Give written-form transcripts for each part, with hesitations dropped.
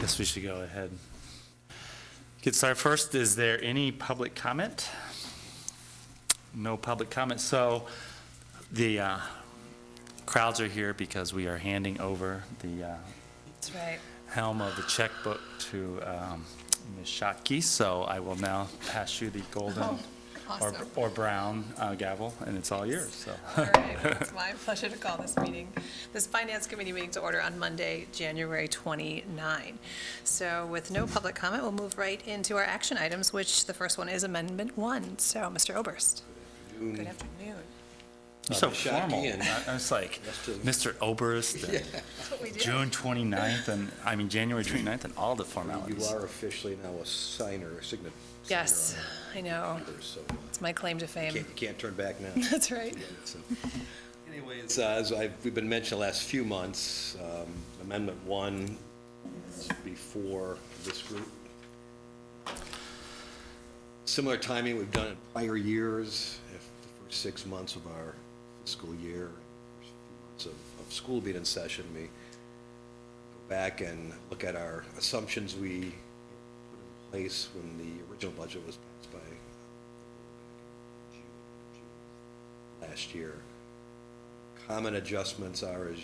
Guess we should go ahead. Get started. First, is there any public comment? No public comment. So the crowds are here because we are handing over the That's right. helm of the checkbook to Ms. Schottky. So I will now pass you the golden Awesome. or brown gavel, and it's all yours. So. All right, it's my pleasure to call this Finance Committee meeting to order on Monday, January 29. So with no public comment, we'll move right into our action items, which the first one is Amendment 1. So, Mr. Oberst. Good afternoon. You're so Ms. Schottky formal. and I was like, rest of- Mr. Oberst, and That's what we do. June 29th, and I mean January 29th, and all the You formalities. are officially now a signer, a signature. Yes, I know. So It's my claim to fame. you can't turn back now. That's right. So, anyways, as we've been mentioning the last few months, Amendment 1 is before this group. Similar timing we've done in prior years. If the first 6 months of our fiscal year, first few months of school being in session, we go back and look at our assumptions we put in place when the original budget was passed by June last year. Common adjustments are, as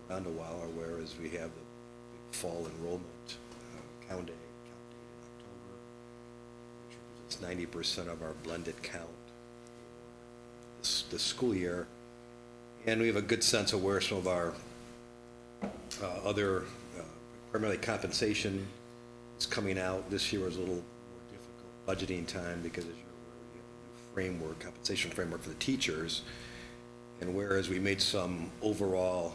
around a while, are whereas we have the big fall enrollment count date in October, which represents 90% of our blended count this school year. And we have a good sense of where some of our other, primarily compensation is coming out. This year was a little more difficult budgeting time because, as you're aware, we have a new framework, compensation framework for the teachers. And whereas we made some overall,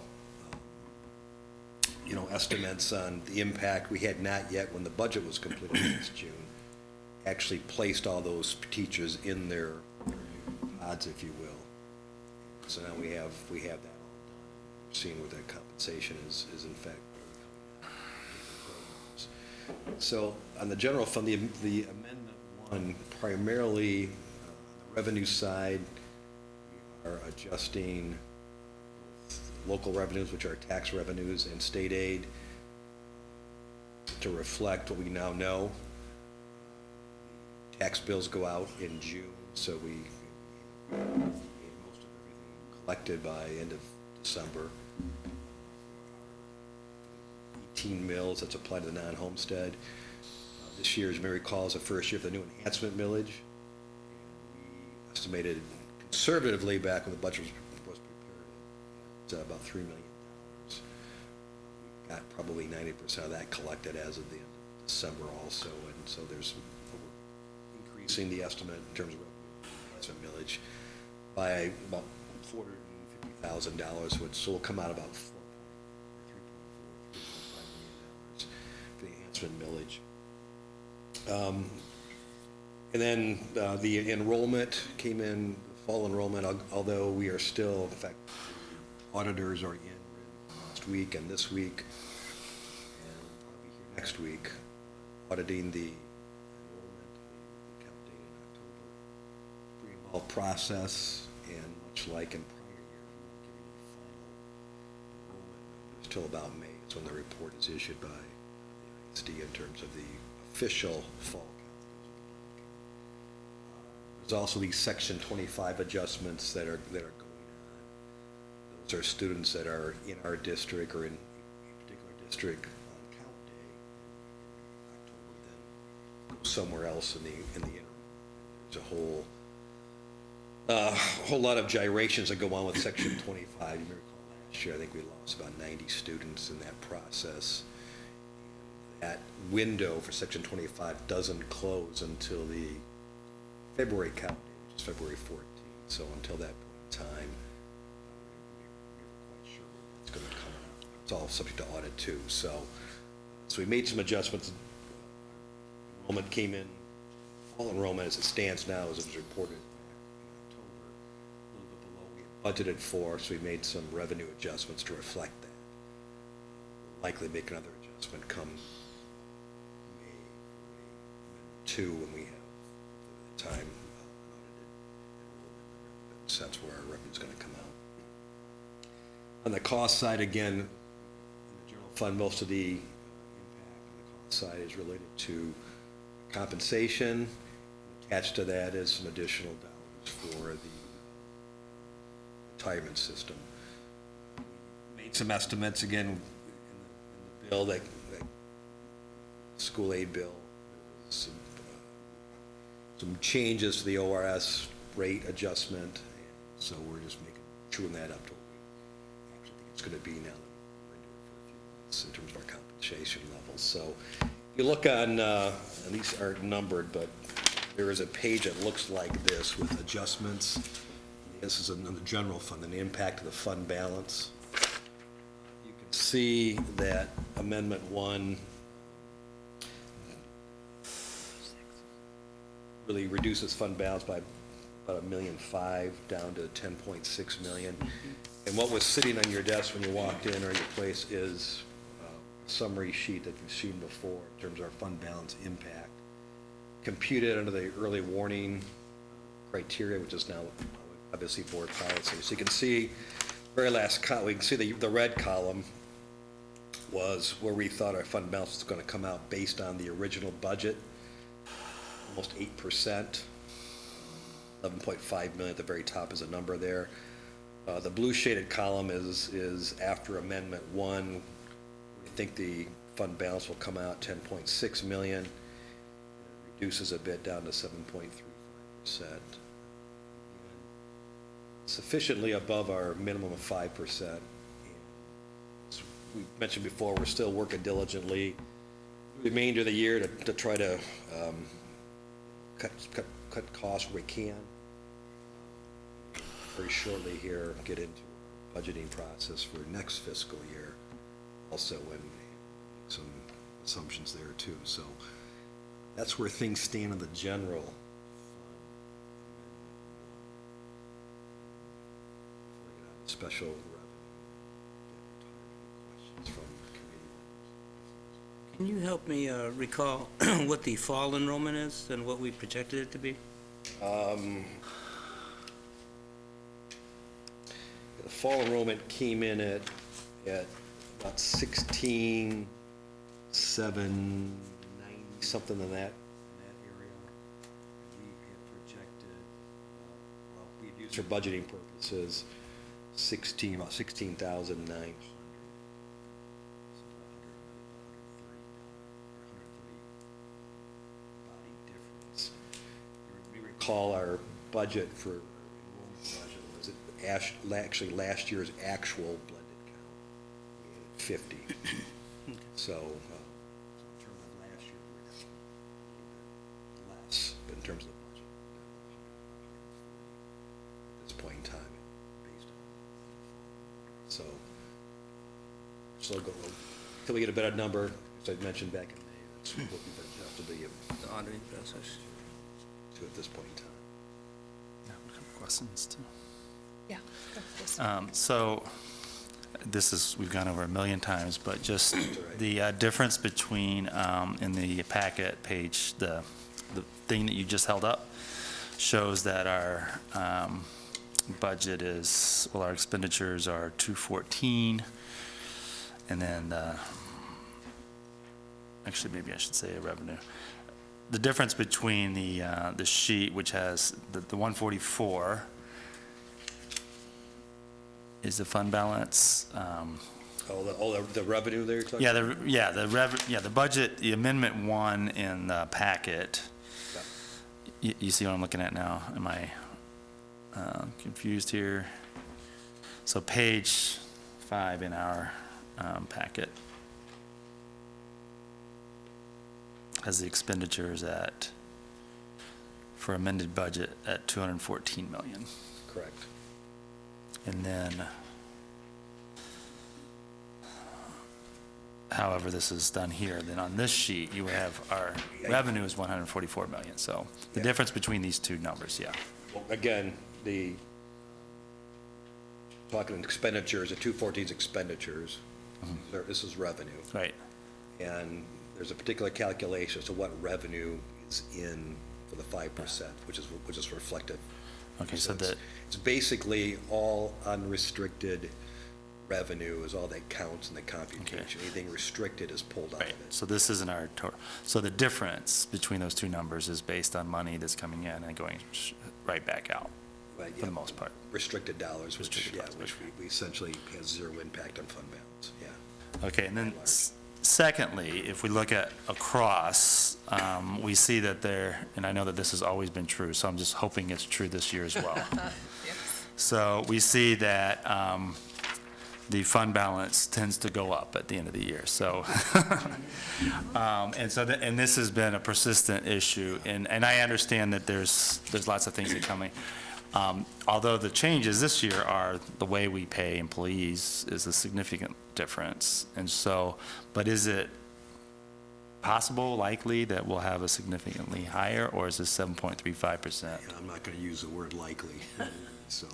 estimates on the impact, we had not yet, when the budget was completed last June, actually placed all those teachers in their new pods, if you will. So now we have that all done. We're seeing what that compensation is in fact. So on the general fund, the Amendment 1, primarily on the revenue side, we are adjusting local revenues, which are tax revenues, and state aid to reflect what we now know. Tax bills go out in June, so we most of everything collected by end of December. 18 mills that's applied to the non-homestead. This year, as Mary recalls, the first year of the new enhancement millage. And we estimated conservatively back when the budget was prepared at about $3 million. We got probably 90% of that collected as of the end of December also, and so there's we're increasing the estimate in terms of enhancement millage by about $450,000, which will come out about $3.5 million for the enhancement millage. And then the enrollment came in, fall enrollment, although we are still, in fact, auditors are in last week and this week, and I'll be here next week, auditing the enrollment, the count date in October. Pretty involved process, and much like in prior years, we won't give you the final enrollment numbers till about May. It's when the report is issued by the ISD in terms of the official fall count. There's also these Section 25 adjustments that are going on. Those are students that are in our district or in a particular district on count day in October, then go somewhere else in the interim. There's a whole lot of gyrations that go on with Section 25. You may recall last year, I think we lost about 90 students in that process. That window for Section 25 doesn't close until the February count date, which is February 14th. So until that point in time, we're quite sure when it's going to come out. It's all subject to audit too. So we made some adjustments. Enrollment came in, fall enrollment as it stands now, as it was reported back in October, a little bit below we had budgeted for. So we made some revenue adjustments to reflect that. We'll likely make another adjustment come May 2 when we have time audited enrollment. So that's where our revenue is going to come out. On the cost side, again, in the general fund, most of the impact side is related to compensation. Attached to that is some additional dollars for the retirement system. Made some estimates, again, in the bill, that school aid bill, some changes to the ORS rate adjustment, so we're just chewing that up to what we actually think it's going to be now that we're into it for a few months in terms of our compensation levels. So you look on, and these aren't numbered, but there is a page that looks like this with adjustments. This is in the general fund and the impact of the fund balance. You can see that Amendment 1 really reduces fund balance by about $1.5 million down to $10.6 million. And what was sitting on your desk when you walked in or your place is a summary sheet that you've seen before in terms of our fund balance impact, computed under the early warning criteria, which is now obviously board policy. So you can see, very last column, we can see the red column was where we thought our fund balance was going to come out based on the original budget, almost 8%. 11.5 million at the very top is a number there. The blue shaded column is after Amendment 1. We think the fund balance will come out 10.6 million. It reduces a bit down to 7.35%. Sufficiently above our minimum of 5%. As we mentioned before, we're still working diligently the remainder of the year to try to cut costs where we can. Very shortly here, get into our budgeting process for next fiscal year, also, and some assumptions there too. So that's where things stand in the general fund. Special revenue. Questions from committee members? Can you help me recall what the fall enrollment is and what we projected it to be? The fall enrollment came in at about 16,790, something in that area. We had projected, well, we had used for budgeting purposes, about 16,900. We recall our budget for enrollment budget was actually last year's actual blended count. We had 50. So in terms of last year, we're a little bit less in terms of the budget. At this point in time, based on so go until we get a better number, as I mentioned back in May. That's what we've adjusted The auditing process. to at this point in time. Yeah, a couple questions too. Yeah. So this is, we've gone over 1 million times, but just right. the difference between, in the packet page, the thing that you just held up shows that our budget is, well, our expenditures are 214, and then, actually, maybe I should say revenue. The difference between the sheet, which has the 144, is the fund balance. The revenue there you're talking about? The budget, the Amendment 1 in the packet. You see what I'm looking at now? Am I confused here? So page 5 in our packet has the expenditures for amended budget at 214 million. Correct. And then, however this is done here, then on this sheet, you have our revenue is 144 million. So the Yeah. difference between these two numbers, yeah. Well, again, talking expenditures, the 214's expenditures. This is revenue. Right. And there's a particular calculation as to what revenue is in for the 5%, which is reflective. Okay, so that, It's basically all unrestricted revenue is all that counts in the computation. Anything restricted is pulled out of Right, it. so this isn't our total. So the difference between those two numbers is based on money that's coming in and going right back out, But, for yeah, the most part. Restricted dollars, which, Restricted yeah, dollars, which we essentially has zero impact on fund balance, yeah. Okay, and then secondly, if we look at across, we see that there, and I know that this has always been true, so I'm just hoping it's true this year as well. So we see that the fund balance tends to go up at the end of the year, so. And this has been a persistent issue, and I understand that there's lots of things that are coming. Although the changes this year are the way we pay employees is a significant difference. And so, but is it possible, likely, that we'll have a significantly higher, or is this 7.35%? Yeah, I'm not going to use the word likely, so.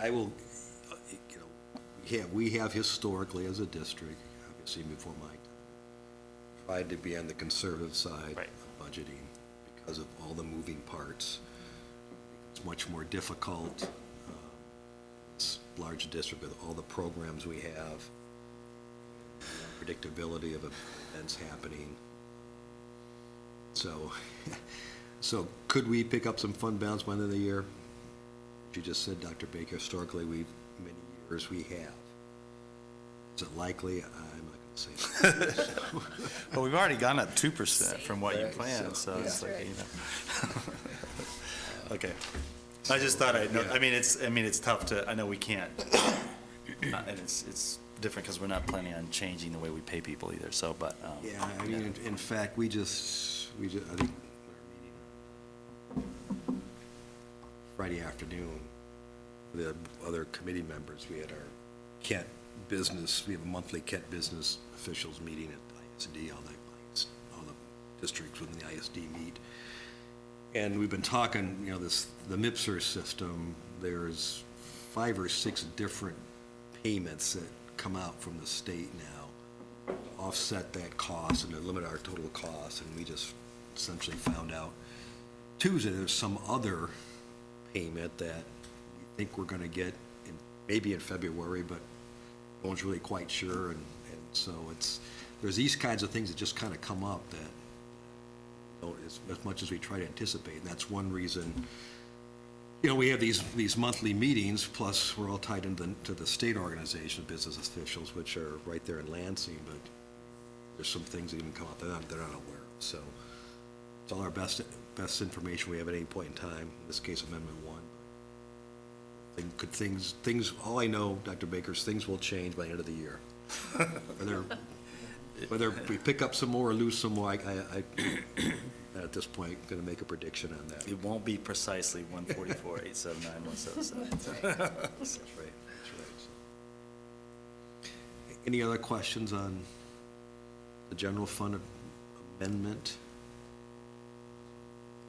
I will, we have historically as a district, obviously before my time, tried to be on the conservative side Right. of budgeting because of all the moving parts. It's much more difficult, this large district with all the programs we have, predictability of events happening. So, so could we pick up some fund balance by the end of the year? You just said, Dr. Baker, historically, many years we have. Is it likely? I'm not going to say that. Well, we've already gone up 2% from what you Right, planned, so it's yeah. like, Okay. I just thought I'd know, it's tough to, I know we can't, and it's different because we're not planning on changing the way we pay people either, so, but. Yeah, I mean, in fact, we just, I think, our meeting Friday afternoon, the other committee members, we had our Kent business, we have a monthly Kent business officials meeting at ISD, all the districts within the ISD meet. And we've been talking, the MIPSR system, there's 5 or 6 different payments that come out from the state now, offset that cost and to limit our total cost, and we just essentially found out Tuesday there's some other payment that we think we're gonna get maybe in February, but no one's really quite sure, and so there's these kinds of things that just kind of come up that, as much as we try to anticipate, and that's one reason, we have these monthly meetings, plus we're all tied into the state organization of business officials, which are right there in Lansing, but there's some things that even come up that they're not aware of, so it's all our best information we have at any point in time, in this case, Amendment 1. Things, all I know, Dr. Baker, is things will change by the end of the year. Whether we pick up some more or lose some more, I at this point, going to make a prediction on that. It won't be precisely 144, 879, 177. That's right, that's right. Any other questions on the general fund amendment?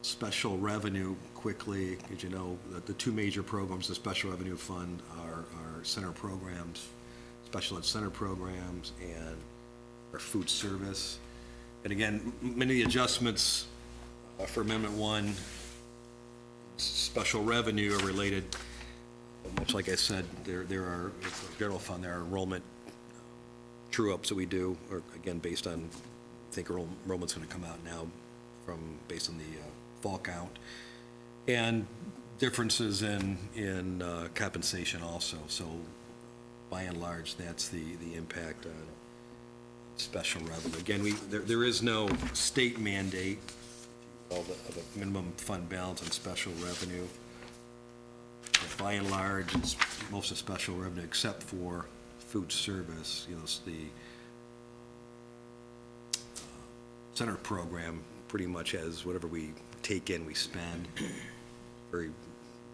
Special revenue, quickly, as you know, the 2 major programs, the special revenue fund are center programs, special ed center programs, and our food service. And again, many of the adjustments for Amendment 1, special revenue are related, much like I said, there are, for general fund, there are enrollment true-ups that we do, or again, based on, I think enrollment's going to come out now based on the fall count, and differences in compensation also. So by and large, that's the impact on special revenue. Again, there is no state mandate of a minimum fund balance on special revenue. But by and large, it's most of special revenue, except for food service, the center program pretty much has whatever we take in, we spend. Very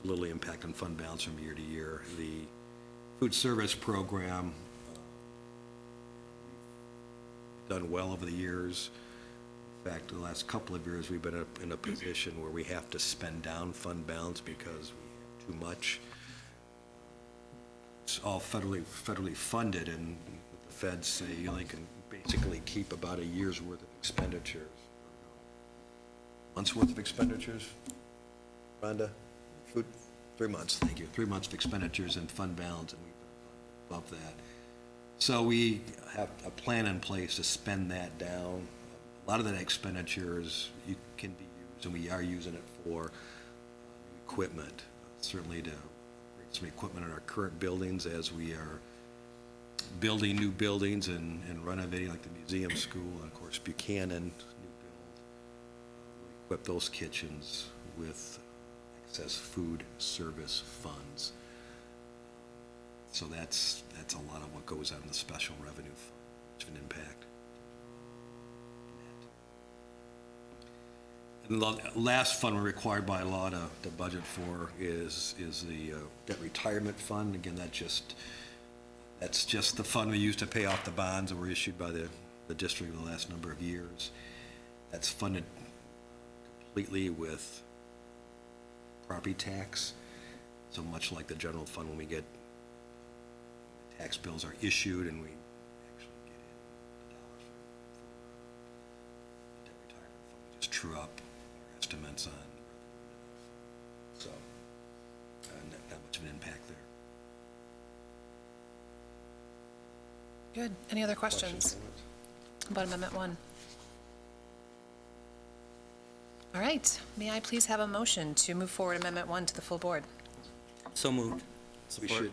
little impact on fund balance from year to year. The food service program, done well over the years. In fact, the last couple of years, we've been in a position where we have to spend down fund balance because we have too much. It's all federally funded, and the feds say you only can basically keep about a year's worth of expenditures. Month's worth of expenditures? Rhonda? Food? 3 months, thank you. 3 months of expenditures in fund balance, and we've above that. So we have a plan in place to spend that down. A lot of that expenditures can be used, and we are using it for equipment, certainly to bring some equipment in our current buildings as we are building new buildings and renovating, like the museum school, and of course Buchanan, new build. We equip those kitchens with excess food service funds. So that's a lot of what goes on in the special revenue fund, which of an impact. And the last fund we're required by law to budget for is the debt retirement fund. Again, that's just the fund we use to pay off the bonds that were issued by the district in the last number of years. That's funded completely with property tax. So much like the general fund, when we get tax bills are issued and we actually get in the dollars for the debt retirement fund, we just true up our estimates on revenue. So not much of an impact there. Good. Any other questions about Amendment 1? All right. May I please have a motion to move forward Amendment 1 to the full board? So moved. We should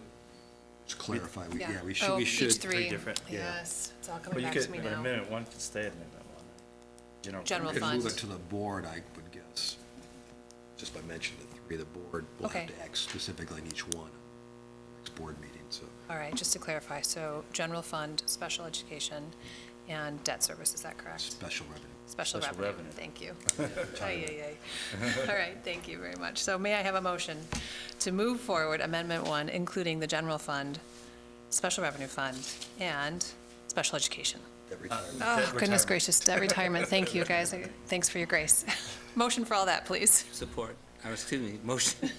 just clarify, we Oh, should. each three. different. Yes, it's all Well, coming you back could, to me but now. Amendment 1 could stay at Amendment 1. General If we fund. move it to the board, I would guess, just by mentioning the three, the board will have Okay. to act specifically on each one, next board meeting, so. All right, just to clarify, so general fund, special education, and debt service, is that correct? Special revenue. Special Special revenue, revenue. thank you. Ay, ay, ay. All right, thank you very much. So may I have a motion to move forward Amendment 1, including the general fund, special revenue fund, and special education? Debt retirement. Oh, goodness retirement. gracious, debt retirement, thank you, guys. Thanks for your grace. Motion for all that, please. Support, or excuse me, motion.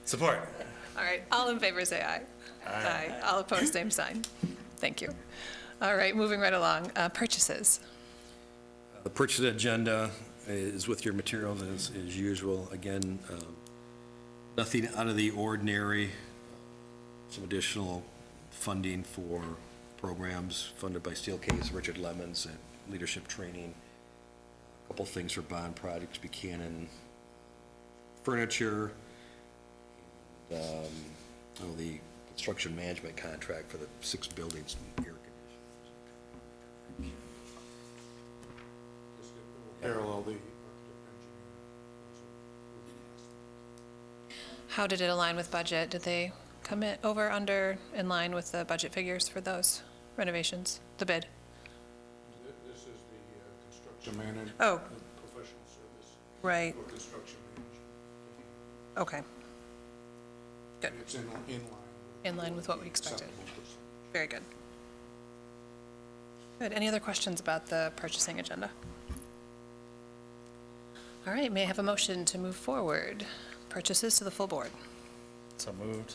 Support. All right, all in favor, say aye. Aye. All opposed, same sign. Thank you. All right, moving right along, purchases. The purchase agenda is with your materials as usual. Again, nothing out of the ordinary. Some additional funding for programs funded by Steelcase, Richard Lemons, and leadership training. A couple things for bond projects, Buchanan furniture, and the construction management contract for the 6 buildings and air conditioners. Parallel the How did it align with budget? Did they come in over, under, in line with the budget figures for those renovations, the bid? This is the construction manager. Oh. Professional service Right, for construction management. okay, Good. And it's in line. in line with what we expected. Acceptable percentage. Very good. Good. Any other questions about the purchasing agenda? All right, may I have a motion to move forward purchases to the full board? So moved.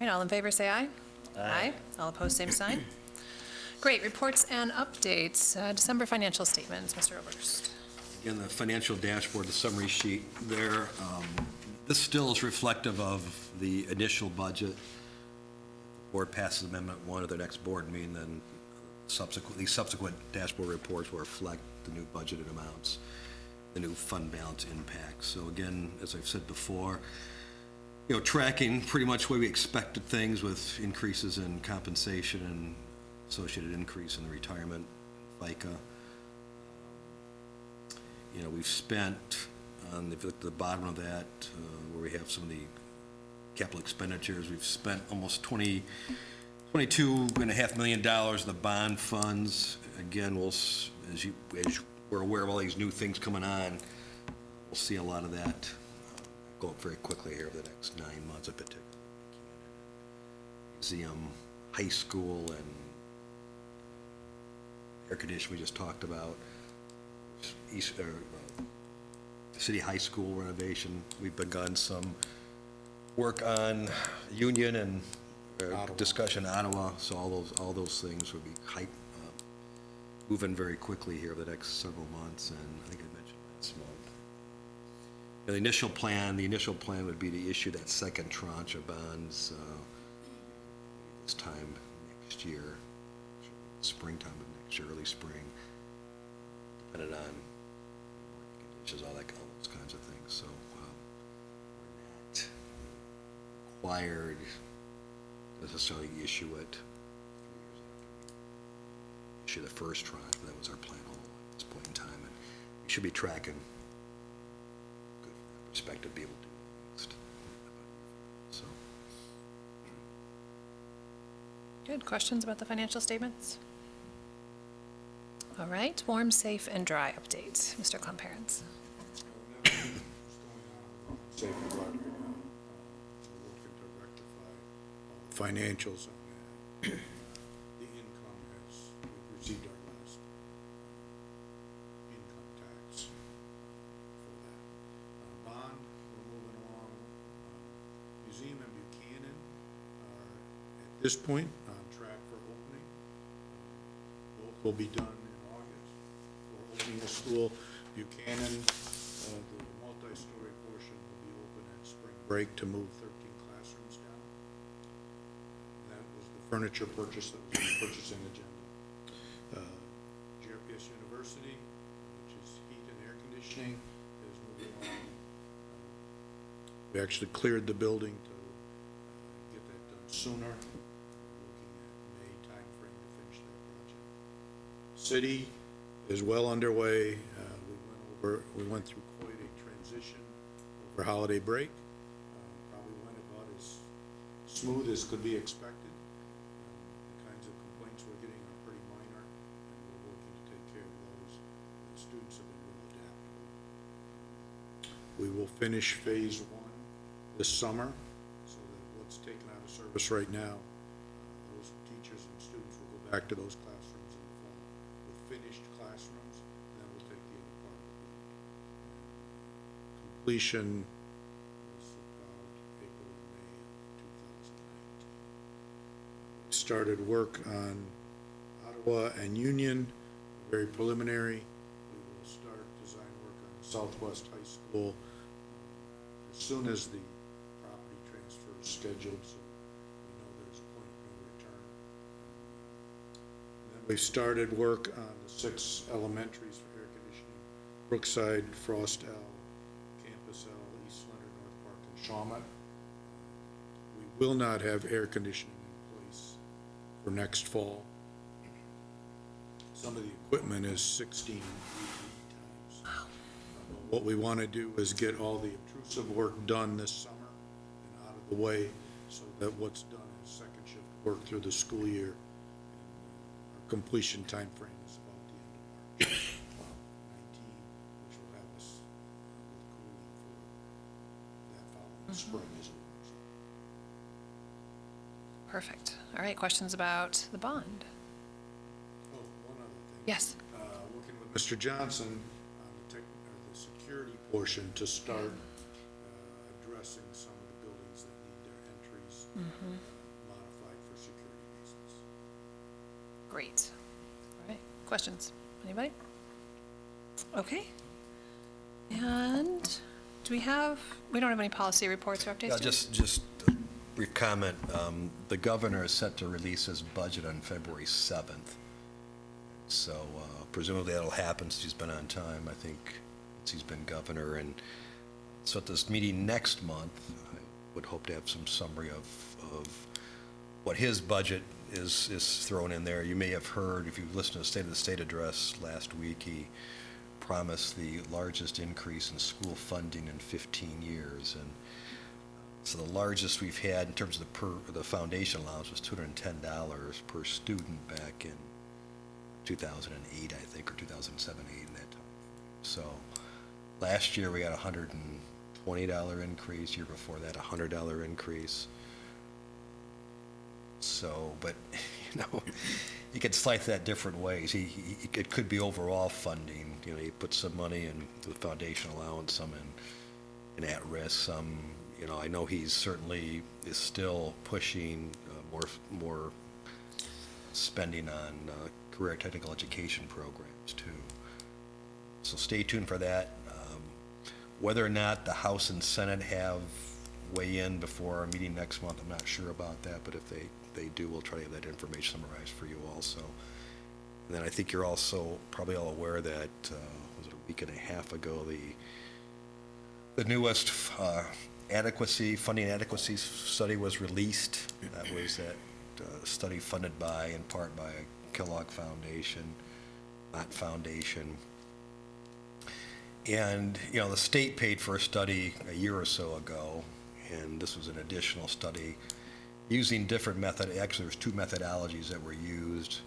All right, all in favor, say aye. Aye. All opposed, same sign. Great, reports and updates. December financial statements, Mr. Oberst. Again, the financial dashboard, the summary sheet there, this still is reflective of the initial budget. The board passes Amendment 1 at their next board meeting, then subsequent dashboard reports will reflect the new budgeted amounts, the new fund balance impacts. So again, as I've said before, tracking pretty much the way we expected things, with increases in compensation and associated increase in the retirement, FICA. We've spent, on the bottom of that, where we have some of the capital expenditures, we've spent almost $22.5 million of the bond funds. Again, as we're aware of all these new things coming on, we'll see a lot of that go up very quickly here over the next 9 months, in particular. Museum, high school, and air conditioning we just talked about. City High School renovation. We've begun some work on Union and discussion Ottawa, so all those things will be moving very quickly here over the next several months, and I think I mentioned last month. The initial plan would be to issue that second tranche of bonds this time next year, springtime of next year, early spring, depending on market conditions, all those kinds of things. So we're not required to necessarily issue it 3 years after we issue the first tranche. That was our plan all along at this point in time, and we should be tracking good from that perspective, be able to do that next. So. Good. Questions about the financial statements? All right. Warm, safe, and dry update. Mr. Clomparens. What's going on with the safety project right now? We're working to rectify all the financials on that. The income has, we've received our last income tax for that. Bond, we're moving along. Museum and Buchanan are, at this point, on track for opening. Both will be done in August. We're opening the school. Buchanan, the multi-story portion will be open at spring break to move 13 classrooms down. That was the furniture purchase that was on the purchasing agenda. JRPS University, which is heat and air conditioning, is moving along. We actually cleared the building to get that done sooner. We're looking at May timeframe to finish that project. City is well underway. We went through quite a transition over holiday break. Probably went about as smooth as could be expected. The kinds of complaints we're getting are pretty minor, and we're working to take care of those. The students have been real adaptable. We will finish phase 1 this summer, so that what's taken out of service right now, those teachers and students will go back to those classrooms in the fall with finished classrooms, then we'll take the other part of the building. Completion is about April or May of 2019. We started work on Ottawa and Union, very preliminary. We will start design work on Southwest High School as soon as the property transfer is scheduled, so we know there's a point of no return. And then we started work on the 6 elementaries for air conditioning: Brookside, Frost L, Campus L, East Leonard, North Park, and Shawmut. We will not have air conditioning in place for next fall. Some of the equipment is 16 times. What we want to do is get all the obtrusive work done this summer and out of the way, so that what's done is second shift work through the school year. Our completion time frame is about the end of March 19, which will have us with cooling for that following spring as well. Perfect. All right. Questions about the bond? Oh, one other thing. Yes. Working with Mr. Johnson on the security portion to start addressing some of the buildings that need their entries modified for security reasons. Great. All right. Questions? Anybody? Okay. And do we don't have any policy reports or updates? Yeah, do we? just a brief comment. The governor is set to release his budget on February 7th. So presumably that'll happen since he's been on time, I think, since he's been governor. And so at this meeting next month, I would hope to have some summary of what his budget is thrown in there. You may have heard, if you've listened to the State of the State address last week, he promised the largest increase in school funding in 15 years. And so the largest we've had in terms of the foundation allowance was $210 per student back in 2008, I think, or 2007, 8 in that time. So last year we got a $120 increase, year before that a $100 increase. So, but, you could slice that different ways. It could be overall funding, he put some money in the foundation allowance, some in at-risk, some, I know he's certainly is still pushing more spending on career technical education programs too. So stay tuned for that. Whether or not the House and Senate have weigh in before our meeting next month, I'm not sure about that, but if they they do, we'll try to have that information summarized for you also. And then I think you're also probably all aware that, was it a week and a half ago, the newest funding adequacy study was released. That was that study funded by, in part by Kellogg Foundation, Mott Foundation. And, the state paid for a study a year or so ago, and this was an additional study using different actually there's two methodologies that were used,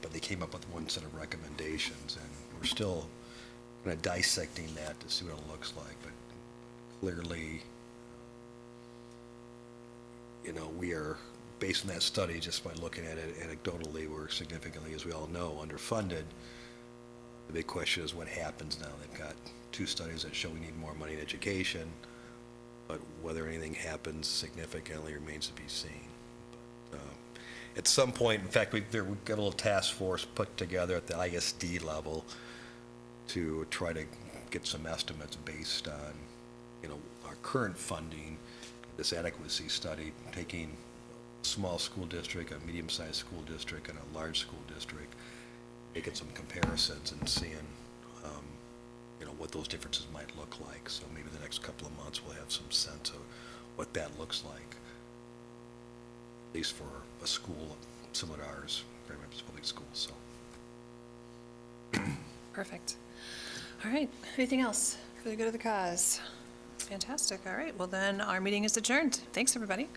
but they came up with one set of recommendations, and we're still kind of dissecting that to see what it looks like, but clearly, we are, based on that study, just by looking at it anecdotally, we're significantly, as we all know, underfunded. The big question is what happens now. They've got two studies that show we need more money in education, but whether anything happens significantly remains to be seen. But, at some point, in fact, we've got a little task force put together at the ISD level to try to get some estimates based on, our current funding, this adequacy study, taking a small school district, a medium-sized school district, and a large school district, making some comparisons and seeing, what those differences might look like. So maybe the next couple of months we'll have some sense of what that looks like, at least for a school similar to ours, Grand Rapids Public Schools. So. Perfect. All right, anything else for the good of the cause? Fantastic, all right, well then, our meeting is adjourned. Thanks, everybody.